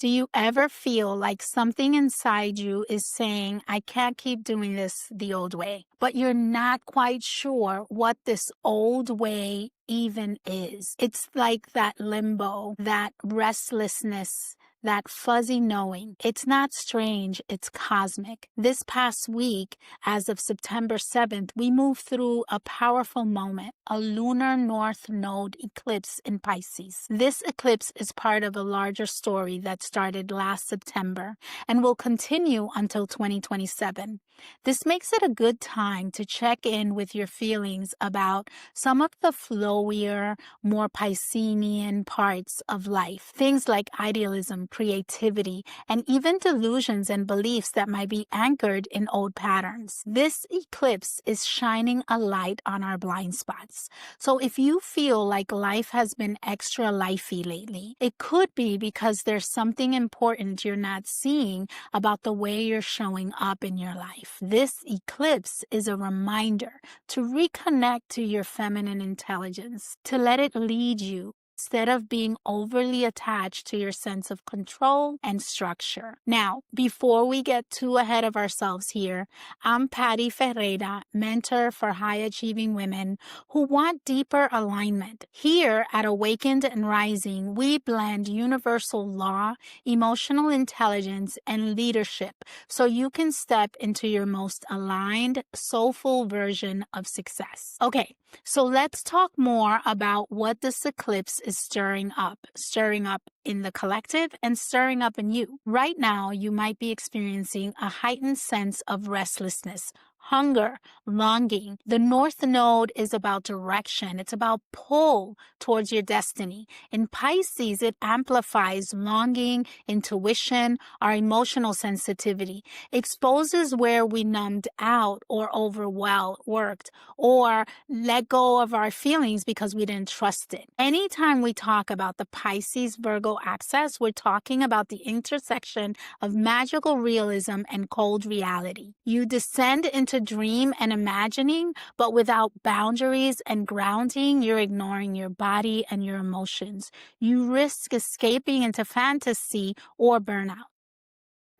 Do you ever feel like something inside you is saying, I can't keep doing this the old way, but you're not quite sure what this old way even is? It's like that limbo, that restlessness, that fuzzy knowing. It's not strange, it's cosmic. This past week, as of September 7th, we moved through a powerful moment, a lunar north node eclipse in Pisces. This eclipse is part of a larger story that started last September and will continue until 2027. This makes it a good time to check in with your feelings about some of the flowier, more Piscean parts of life. Things like idealism, creativity, and even delusions and beliefs that might be anchored in old patterns. This eclipse is shining a light on our blind spots. So if you feel like life has been extra lifey lately, it could be because there's something important you're not seeing about the way you're showing up in your life. This eclipse is a reminder to reconnect to your feminine intelligence, to let it lead you instead of being overly attached to your sense of control and structure. Now, before we get too ahead of ourselves here, I'm Patty Ferreira, mentor for high-achieving women who want deeper alignment. Here at Awakened and Rising, we blend universal law, emotional intelligence, and leadership so you can step into your most aligned, soulful version of success. Okay, so let's talk more about what this eclipse is stirring up in the collective and stirring up in you. Right now, you might be experiencing a heightened sense of restlessness, hunger, longing. The North Node is about direction. It's about pull towards your destiny. In Pisces, it amplifies longing, intuition, our emotional sensitivity, exposes where we numbed out or overworked or let go of our feelings because we didn't trust it. Anytime we talk about the Pisces Virgo axis, we're talking about the intersection of magical realism and cold reality. You descend into dream and imagining, but without boundaries and grounding, you're ignoring your body and your emotions. You risk escaping into fantasy or burnout.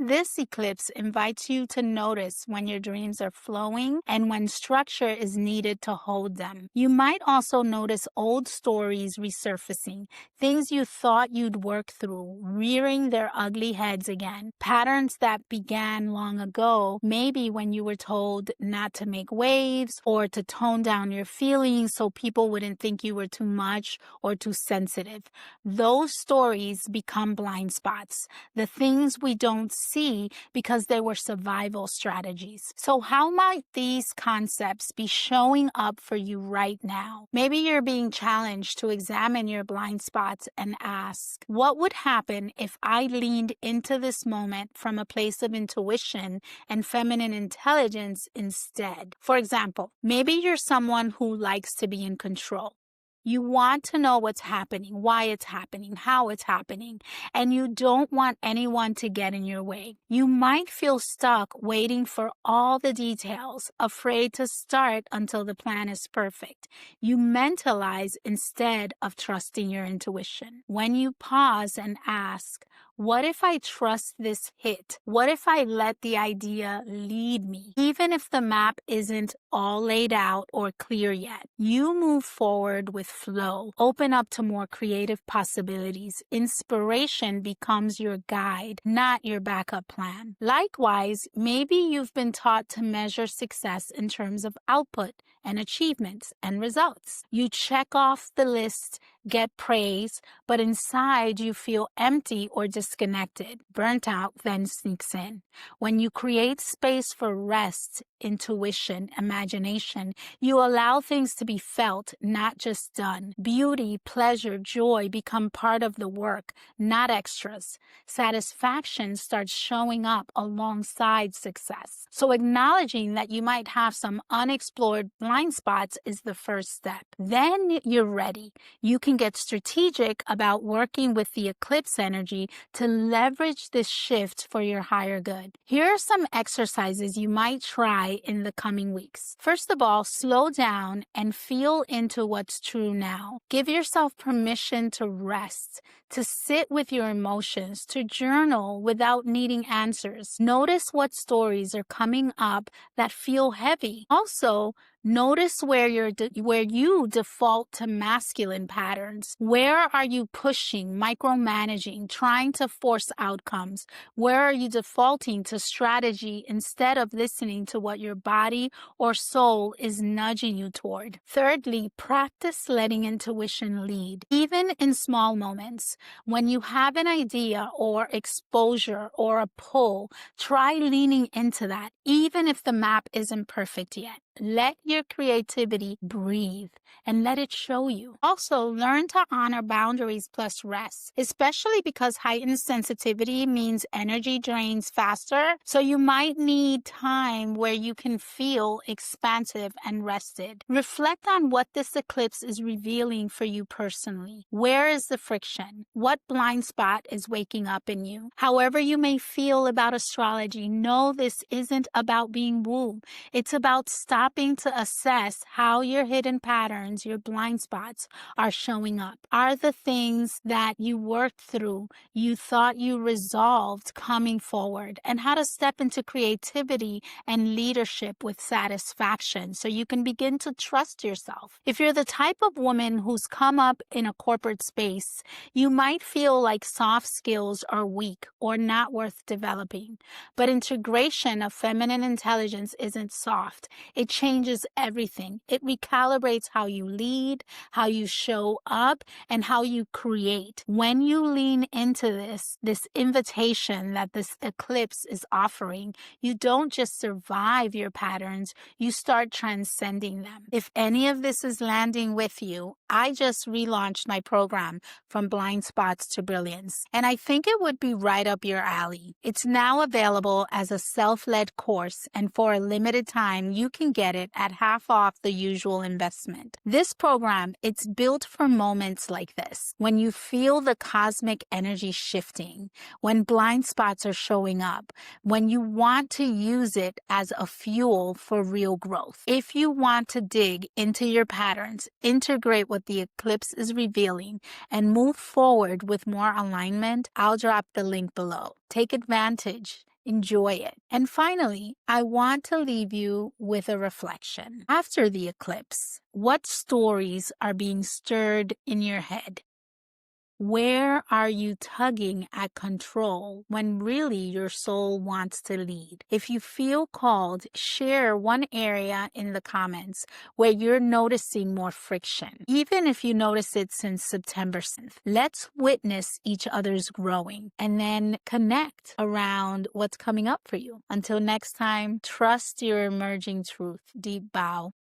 This eclipse invites you to notice when your dreams are flowing and when structure is needed to hold them. You might also notice old stories resurfacing, things you thought you'd work through, rearing their ugly heads again. Patterns that began long ago, maybe when you were told not to make waves or to tone down your feelings so people wouldn't think you were too much or too sensitive. Those stories become blind spots, the things we don't see because they were survival strategies. So how might these concepts be showing up for you right now? Maybe you're being challenged to examine your blind spots and ask, what would happen if I leaned into this moment from a place of intuition and feminine intelligence instead? For example, maybe you're someone who likes to be in control. You want to know what's happening, why it's happening, how it's happening, and you don't want anyone to get in your way. You might feel stuck waiting for all the details, afraid to start until the plan is perfect. You mentalize instead of trusting your intuition. When you pause and ask, what if I trust this hit? What if I let the idea lead me? Even if the map isn't all laid out or clear yet, you move forward with flow, open up to more creative possibilities. Inspiration becomes your guide, not your backup plan. Likewise, maybe you've been taught to measure success in terms of output and achievements and results. You check off the list, get praise, but inside you feel empty or disconnected. Burnt out then sneaks in. When you create space for rest, intuition, imagination, you allow things to be felt, not just done. Beauty, pleasure, joy become part of the work, not extras. Satisfaction starts showing up alongside success. So acknowledging that you might have some unexplored blind spots is the first step. Then you're ready. You can get strategic about working with the eclipse energy to leverage this shift for your higher good. Here are some exercises you might try in the coming weeks. First of all, slow down and feel into what's true now. Give yourself permission to rest. to sit with your emotions, to journal without needing answers. Notice what stories are coming up that feel heavy. Also, notice where you default to masculine patterns. Where are you pushing, micromanaging, trying to force outcomes? Where are you defaulting to strategy instead of listening to what your body or soul is nudging you toward? Thirdly, practice letting intuition lead, even in small moments. When you have an idea or exposure or a pull, try leaning into that, even if the map isn't perfect yet. Let your creativity breathe and let it show you. Also, learn to honor boundaries plus rest, especially because heightened sensitivity means energy drains faster. So you might need time where you can feel expansive and rested. Reflect on what this eclipse is revealing for you personally. Where is the friction? What blind spot is waking up in you? However you may feel about astrology, know this isn't about being wooed. It's about stopping to assess how your hidden patterns, your blind spots, are showing up. Are the things that you worked through, you thought you resolved, coming forward? And how to step into creativity and leadership with satisfaction so you can begin to trust yourself. If you're the type of woman who's come up in a corporate space, you might feel like soft skills are weak or not worth developing. But integration of feminine intelligence isn't soft. It changes everything. It recalibrates how you lead, how you show up, and how you create. When you lean into this invitation that this eclipse is offering, you don't just survive your patterns, you start transcending them. If any of this is landing with you, I just relaunched my program From Blind Spots to Brilliance, and I think it would be right up your alley. It's now available as a self-led course, and for a limited time, you can get it at half off the usual investment. This program, it's built for moments like this, when you feel the cosmic energy shifting, when blind spots are showing up, when you want to use it as a fuel for real growth. If you want to dig into your patterns, integrate what the eclipse is revealing, and move forward with more alignment, I'll drop the link below. Take advantage. Enjoy it. And finally, I want to leave you with a reflection. After the eclipse, what stories are being stirred in your head? Where are you tugging at control when really your soul wants to lead? If you feel called, share one area in the comments where you're noticing more friction. Even if you notice it since September 7th, let's witness each other's growing and then connect around what's coming up for you. Until next time, trust your emerging truth. Deep bow.